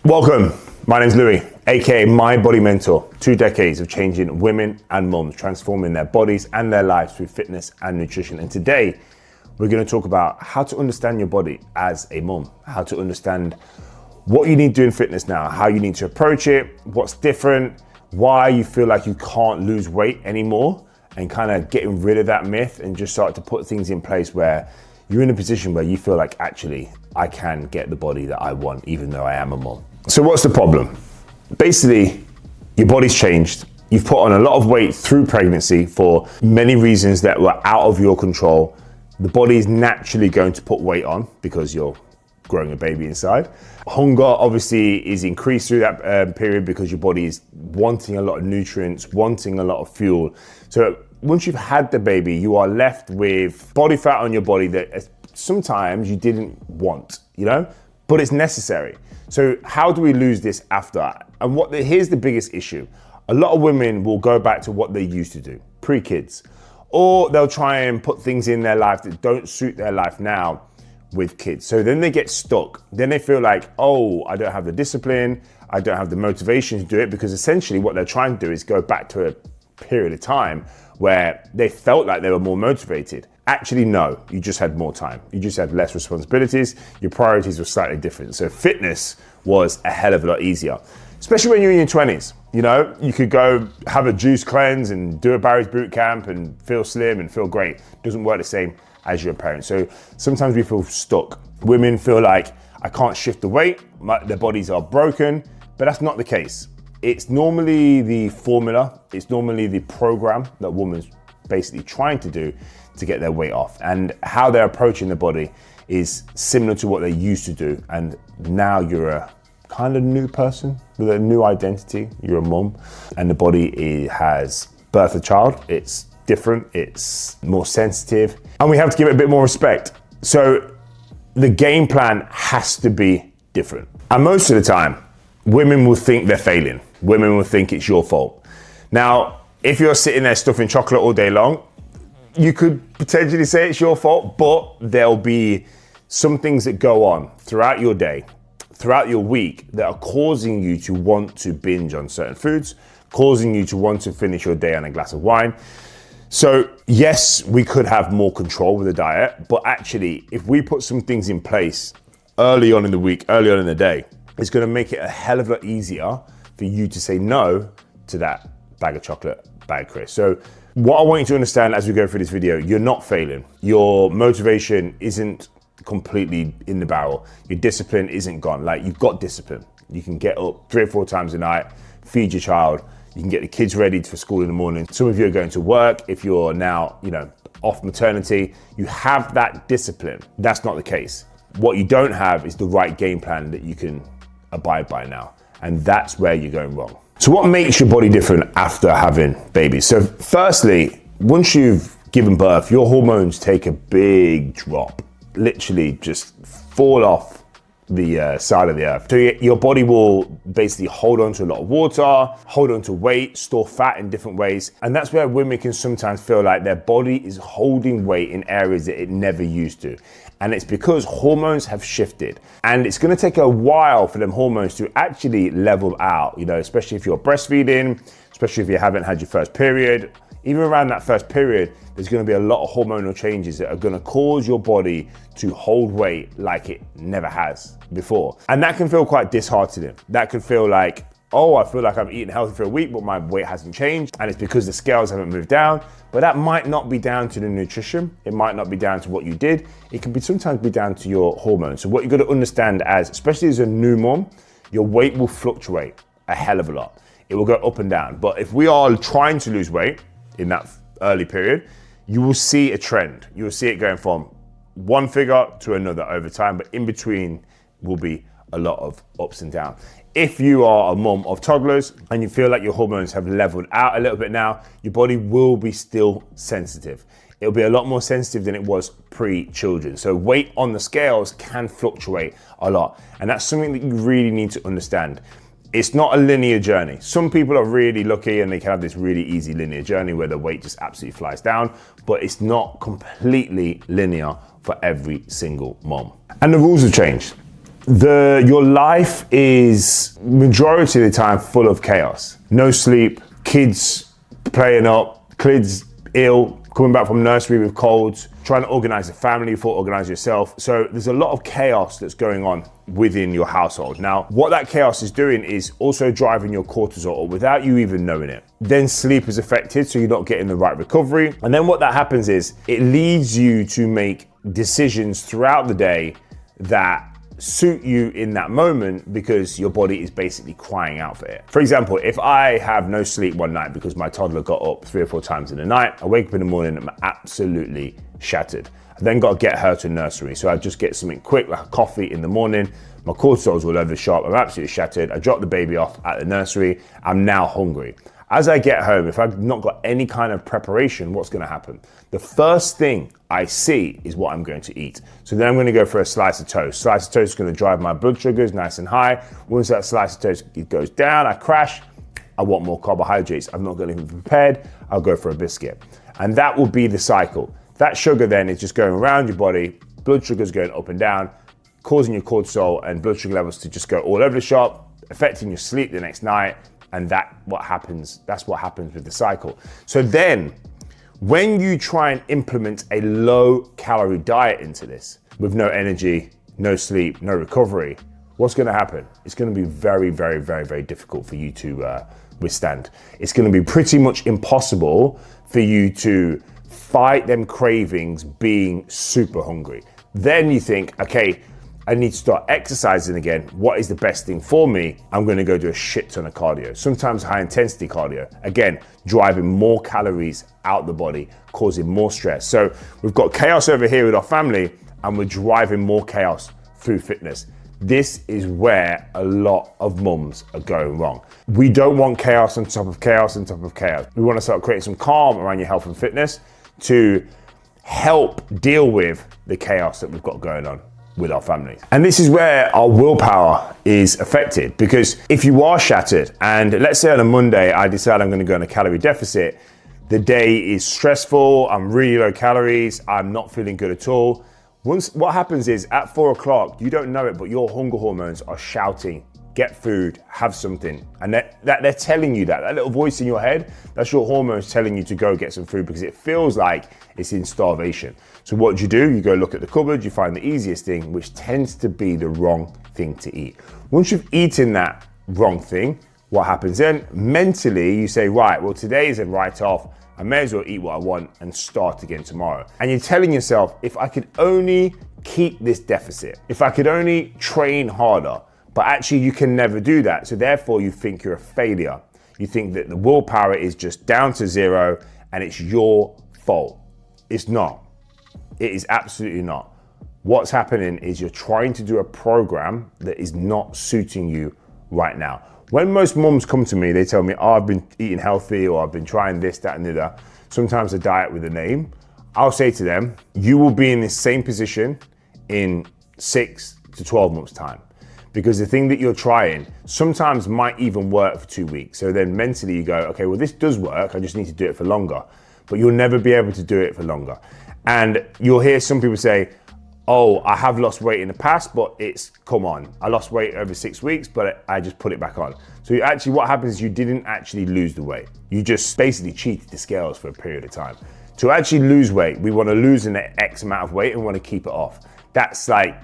Welcome, my name's Louis, aka My Body Mentor. 2 decades of changing women and moms, transforming their bodies and their lives through fitness and nutrition. And today, we're gonna talk about how to understand your body as a mom, how to understand what you need to do in fitness now, how you need to approach it, what's different, why you feel like you can't lose weight anymore, and kind of getting rid of that myth and just start to put things in place where you're in a position where you feel like, actually, I can get the body that I want, even though I am a mom. So what's the problem? Basically, your body's changed. You've put on a lot of weight through pregnancy for many reasons that were out of your control. The body is naturally going to put weight on because you're growing a baby inside. Hunger obviously is increased through that period because your body is wanting a lot of nutrients, wanting a lot of fuel. So once you've had the baby, you are left with body fat on your body that sometimes you didn't want, but it's necessary. So how do we lose this after? And here's the biggest issue. A lot of women will go back to what they used to do, pre-kids, or they'll try and put things in their life that don't suit their life now with kids. So then they get stuck. Then they feel like, oh, I don't have the discipline, I don't have the motivation to do it, because essentially what they're trying to do is go back to a period of time where they felt like they were more motivated. Actually, no, you just had more time. You just had less responsibilities. Your priorities were slightly different. So fitness was a hell of a lot easier, especially when you're in your 20s. You could go have a juice cleanse and do a Barry's bootcamp and feel slim and feel great. Doesn't work the same as your parents. So sometimes we feel stuck. Women feel like, I can't shift the weight, their bodies are broken, but that's not the case. It's normally the formula, it's normally the program that women's basically trying to do to get their weight off. And how they're approaching the body is similar to what they used to do. And now you're a kind of new person with a new identity. You're a mom, and the body has birthed a child. It's different, it's more sensitive, and we have to give it a bit more respect. So the game plan has to be different. And most of the time, women will think they're failing. Women will think it's your fault. Now, if you're sitting there stuffing chocolate all day long, you could potentially say it's your fault, but there'll be some things that go on throughout your day, throughout your week, that are causing you to want to binge on certain foods, causing you to want to finish your day on a glass of wine. So yes, we could have more control with the diet, but actually, if we put some things in place early on in the week, early on in the day, it's gonna make it a hell of a lot easier for you to say no to that bag of chocolate, bag of crisps. So what I want you to understand as we go through this video, you're not failing. Your motivation isn't completely in the barrel. Your discipline isn't gone. Like, you've got discipline. You can get up 3 or 4 times a night, feed your child. You can get the kids ready for school in the morning. Some of you are going to work. If you're now, off maternity, you have that discipline. That's not the case. What you don't have is the right game plan that you can abide by now. And that's where you're going wrong. So what makes your body different after having babies? So firstly, once you've given birth, your hormones take a big drop, literally just fall off the side of the earth. So your body will basically hold on to a lot of water, hold on to weight, store fat in different ways. And that's where women can sometimes feel like their body is holding weight in areas that it never used to. And it's because hormones have shifted. And it's gonna take a while for them hormones to actually level out, especially if you're breastfeeding, especially if you haven't had your first period. Even around that first period, there's gonna be a lot of hormonal changes that are gonna cause your body to hold weight like it never has before. And that can feel quite disheartening. That can feel like, oh, I feel like I've eaten healthy for a week, but my weight hasn't changed. And it's because the scales haven't moved down. But that might not be down to the nutrition. It might not be down to what you did. It can sometimes be down to your hormones. So what you gotta understand especially as a new mom, your weight will fluctuate a hell of a lot. It will go up and down. But if we are trying to lose weight in that early period, you will see a trend. You will see it going from one figure to another over time, but in between will be a lot of ups and downs. If you are a mom of toddlers and you feel like your hormones have leveled out a little bit now, your body will be still sensitive. It'll be a lot more sensitive than it was pre-children. So weight on the scales can fluctuate a lot. And that's something that you really need to understand. It's not a linear journey. Some people are really lucky and they can have this really easy linear journey where the weight just absolutely flies down, but it's not completely linear for every single mom. And the rules have changed. Your life is majority of the time full of chaos. No sleep, kids playing up, kids ill, coming back from nursery with colds, trying to organize a family before organize yourself. So there's a lot of chaos that's going on within your household. Now, what that chaos is doing is also driving your cortisol without you even knowing it. Then sleep is affected, so you're not getting the right recovery. And then what that happens is it leads you to make decisions throughout the day that suit you in that moment because your body is basically crying out for it. For example, if I have no sleep one night because my toddler got up 3 or 4 times in the night, I wake up in the morning and I'm absolutely shattered. I then got to get her to nursery. So I just get something quick like a coffee in the morning. My cortisol's all over the shop. I'm absolutely shattered. I drop the baby off at the nursery. I'm now hungry. As I get home, if I've not got any kind of preparation, what's going to happen? The first thing I see is what I'm going to eat. So then I'm going to go for a slice of toast. Slice of toast is going to drive my blood sugars nice and high. Once that slice of toast goes down, I crash. I want more carbohydrates. I'm not going to be prepared. I'll go for a biscuit. And that will be the cycle. That sugar then is just going around your body. Blood sugar's going up and down, causing your cortisol and blood sugar levels to just go all over the shop, affecting your sleep the next night. And that's what happens with the cycle. So then, when you try and implement a low calorie diet into this, with no energy, no sleep, no recovery, what's gonna happen? It's gonna be very, very, very, very difficult for you to withstand. It's gonna be pretty much impossible for you to fight them cravings being super hungry. Then you think, okay, I need to start exercising again. What is the best thing for me? I'm gonna go do a shit ton of cardio. Sometimes high intensity cardio. Again, driving more calories out the body, causing more stress. So we've got chaos over here with our family and we're driving more chaos through fitness. This is where a lot of mums are going wrong. We don't want chaos on top of chaos on top of chaos. We wanna start creating some calm around your health and fitness to help deal with the chaos that we've got going on with our families. And this is where our willpower is affected, because if you are shattered and let's say on a Monday I decide I'm going to go on a calorie deficit, the day is stressful, I'm really low calories, I'm not feeling good at all. What happens is at 4 o'clock, you don't know it, but your hunger hormones are shouting, get food, have something. And they're telling you that little voice in your head, that's your hormones telling you to go get some food because it feels like it's in starvation. So what do? You go look at the cupboard, you find the easiest thing, which tends to be the wrong thing to eat. Once you've eaten that wrong thing, what happens then? Mentally, you say, right, well, today is a write-off. I may as well eat what I want and start again tomorrow. And you're telling yourself, if I could only keep this deficit, if I could only train harder, but actually you can never do that. So therefore you think you're a failure. You think that the willpower is just down to zero and it's your fault. It's not. It is absolutely not. What's happening is you're trying to do a program that is not suiting you right now. When most mums come to me, they tell me, oh, I've been eating healthy or I've been trying this, that, and the other. Sometimes a diet with a name. I'll say to them, you will be in the same position in 6 to 12 months time. Because the thing that you're trying sometimes might even work for 2 weeks. So then mentally you go, okay, well, this does work. I just need to do it for longer. But you'll never be able to do it for longer. And you'll hear some people say, oh, I have lost weight in the past, but come on. I lost weight over 6 weeks, but I just put it back on. So actually what happens is you didn't actually lose the weight. You just basically cheated the scales for a period of time. To actually lose weight, we want to lose an X amount of weight and we want to keep it off. It's like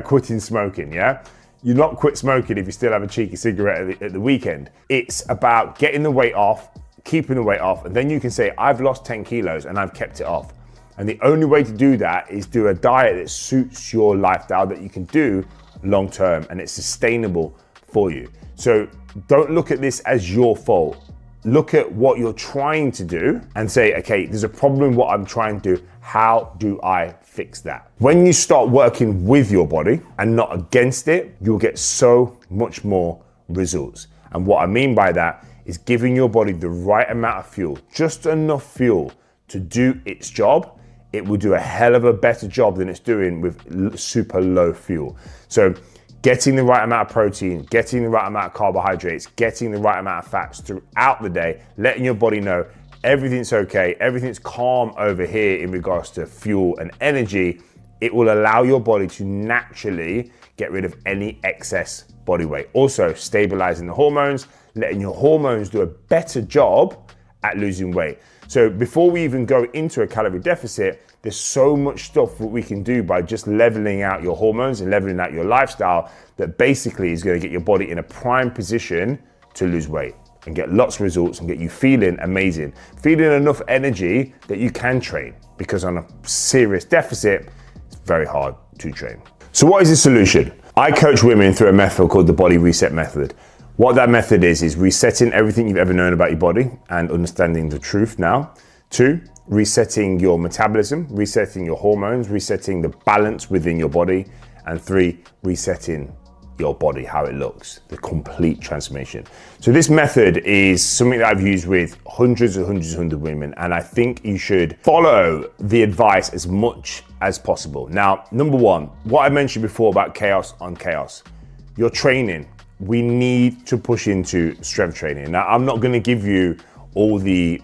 quitting smoking, yeah? You're not quit smoking if you still have a cheeky cigarette at the weekend. It's about getting the weight off, keeping the weight off, and then you can say, I've lost 10 kilos and I've kept it off. And the only way to do that is do a diet that suits your lifestyle that you can do long term and it's sustainable for you. So don't look at this as your fault. Look at what you're trying to do and say, okay, there's a problem with what I'm trying to do. How do I fix that? When you start working with your body and not against it, you'll get so much more results. And what I mean by that is giving your body the right amount of fuel, just enough fuel to do its job. It will do a hell of a better job than it's doing with super low fuel. So getting the right amount of protein, getting the right amount of carbohydrates, getting the right amount of fats throughout the day, letting your body know everything's okay, everything's calm over here in regards to fuel and energy, it will allow your body to naturally get rid of any excess body weight. Also stabilizing the hormones, letting your hormones do a better job at losing weight. So before we even go into a calorie deficit, there's so much stuff that we can do by just leveling out your hormones and leveling out your lifestyle that basically is going to get your body in a prime position to lose weight and get lots of results and get you feeling amazing, feeling enough energy that you can train, because on a serious deficit, it's very hard to train. So what is the solution? I coach women through a method called the body reset method. What that method is resetting everything you've ever known about your body and understanding the truth now. 2, resetting your metabolism, resetting your hormones, resetting the balance within your body. And 3, resetting your body, how it looks, the complete transformation. So this method is something that I've used with hundreds of women, and I think you should follow the advice as much as possible. Now, number 1, what I mentioned before about chaos on chaos, your training. We need to push into strength training. Now, I'm not going to give you all the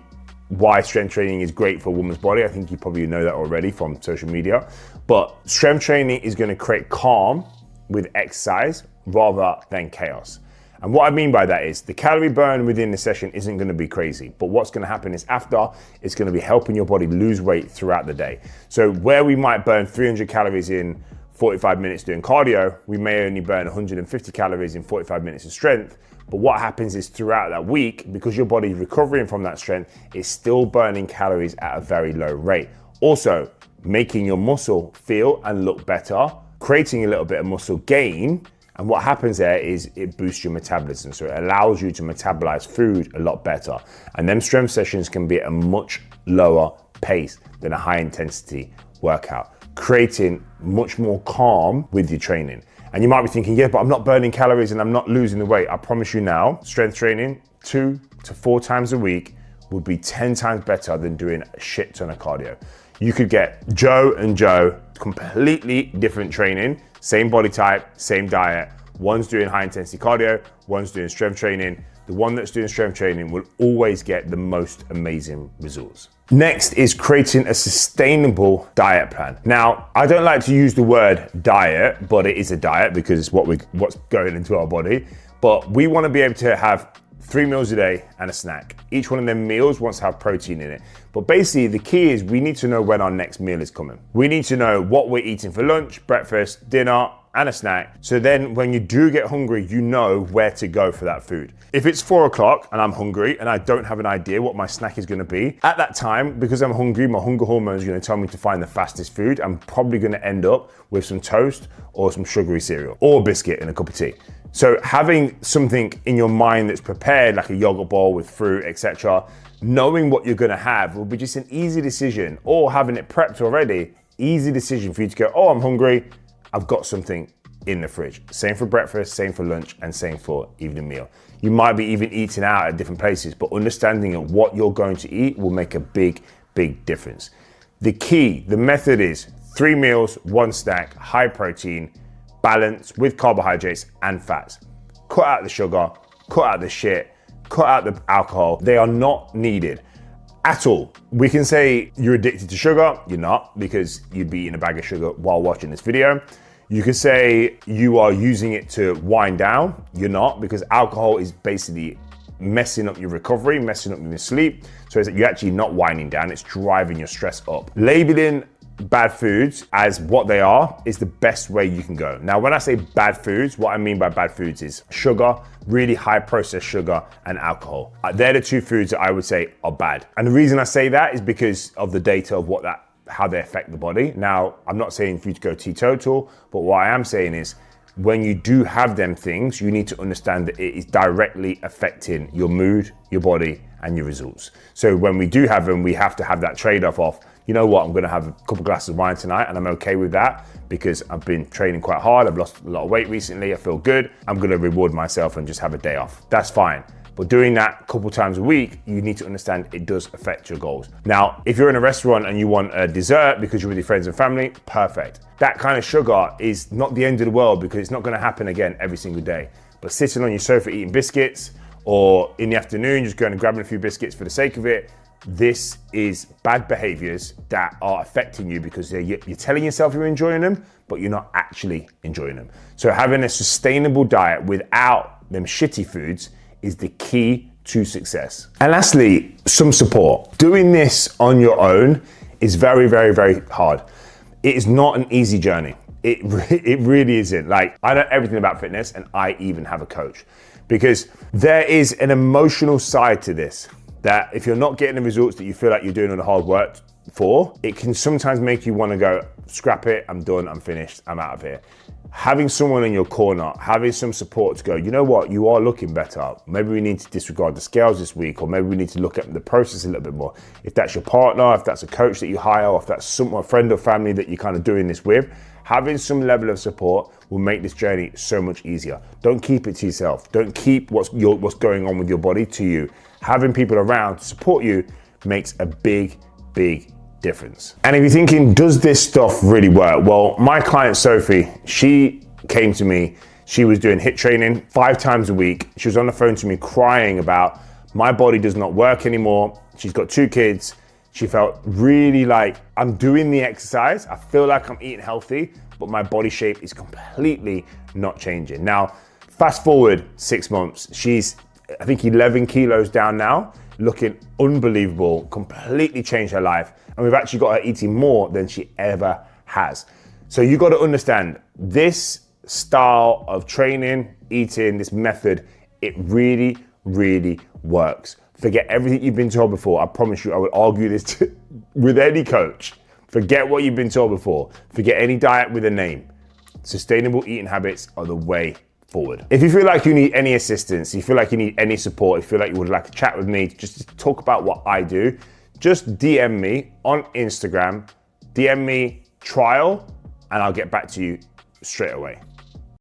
why strength training is great for a woman's body. I think you probably know that already from social media. But strength training is going to create calm with exercise rather than chaos. And what I mean by that is the calorie burn within the session isn't going to be crazy. But what's going to happen is after, it's going to be helping your body lose weight throughout the day. So where we might burn 300 calories in 45 minutes doing cardio, we may only burn 150 calories in 45 minutes of strength. But what happens is throughout that week, because your body's recovering from that strength, it's still burning calories at a very low rate. Also, making your muscle feel and look better, creating a little bit of muscle gain. And what happens there is it boosts your metabolism. So it allows you to metabolize food a lot better. And them strength sessions can be at a much lower pace than a high intensity workout, creating much more calm with your training. And you might be thinking, yeah, but I'm not burning calories and I'm not losing the weight. I promise you now, strength training 2 to 4 times a week would be 10 times better than doing a shit ton of cardio. You could get Joe and Joe, completely different training, same body type, same diet. One's doing high intensity cardio, one's doing strength training. The one that's doing strength training will always get the most amazing results. Next is creating a sustainable diet plan. Now, I don't like to use the word diet, but it is a diet because it's what's going into our body. But we want to be able to have 3 meals a day and a snack. Each one of them meals wants to have protein in it. But basically the key is we need to know when our next meal is coming. We need to know what we're eating for lunch, breakfast, dinner, and a snack. So then when you do get hungry, you know where to go for that food. If it's 4 o'clock and I'm hungry and I don't have an idea what my snack is gonna be, at that time, because I'm hungry, my hunger hormone is gonna tell me to find the fastest food. I'm probably gonna end up with some toast or some sugary cereal or a biscuit and a cup of tea. So having something in your mind that's prepared, like a yogurt bowl with fruit, etc., knowing what you're gonna have will be just an easy decision, or having it prepped already, easy decision for you to go, oh, I'm hungry, I've got something in the fridge. Same for breakfast, same for lunch, and same for evening meal. You might be even eating out at different places, but understanding of what you're going to eat will make a big, big difference. The key, the method is 3 meals, 1 snack, high protein, balance with carbohydrates and fats. Cut out the sugar, cut out the shit, cut out the alcohol. They are not needed at all. We can say you're addicted to sugar. You're not, because you'd be eating a bag of sugar while watching this video. You could say you are using it to wind down. You're not, because alcohol is basically messing up your recovery, messing up your sleep. So you're actually not winding down, it's driving your stress up. Labeling bad foods as what they are is the best way you can go. Now, when I say bad foods, what I mean by bad foods is sugar, really high processed sugar, and alcohol. They're the 2 foods that I would say are bad. And the reason I say that is because of the data of how they affect the body. Now, I'm not saying for you to go teetotal, but what I am saying is when you do have them things, you need to understand that it is directly affecting your mood, your body, and your results. So when we do have them, we have to have that trade-off of, you know what, I'm gonna have a couple glasses of wine tonight and I'm okay with that because I've been training quite hard, I've lost a lot of weight recently, I feel good, I'm gonna reward myself and just have a day off. That's fine. But doing that a couple times a week, you need to understand it does affect your goals. Now, if you're in a restaurant and you want a dessert because you're with your friends and family, perfect. That kind of sugar is not the end of the world because it's not gonna happen again every single day. But sitting on your sofa eating biscuits, or in the afternoon just going and grabbing a few biscuits for the sake of it, this is bad behaviors that are affecting you because you're telling yourself you're enjoying them, but you're not actually enjoying them. So having a sustainable diet without them shitty foods is the key to success. And lastly, some support. Doing this on your own is very, very, very hard. It is not an easy journey. It really isn't. Like, I know everything about fitness, and I even have a coach, because there is an emotional side to this that if you're not getting the results that you feel like you're doing all the hard work for, it can sometimes make you want to go, scrap it, I'm done, I'm finished, I'm out of here. Having someone in your corner, having some support to go, you know what, you are looking better. Maybe we need to disregard the scales this week, or maybe we need to look at the process a little bit more. If that's your partner, if that's a coach that you hire, or if that's a friend or family that you're kind of doing this with, having some level of support will make this journey so much easier. Don't keep it to yourself. Don't keep what's going on with your body to you. Having people around to support you makes a big, big difference. And if you're thinking, does this stuff really work? Well, my client Sophie, she came to me, she was doing HIIT training 5 times a week. She was on the phone to me crying about, my body does not work anymore. She's got 2 kids. She felt really like, I'm doing the exercise, I feel like I'm eating healthy, but my body shape is completely not changing. Now, fast forward 6 months, she's, I think 11 kilos down now, looking unbelievable, completely changed her life. And we've actually got her eating more than she ever has. So you got to understand, this style of training, eating, this method, it really, really works. Forget everything you've been told before. I promise you, I would argue this with any coach. Forget what you've been told before. Forget any diet with a name. Sustainable eating habits are the way forward. If you feel like you need any assistance, you feel like you need any support, you feel like you would like to chat with me, just to talk about what I do, just DM me on Instagram, DM me trial, and I'll get back to you straight away.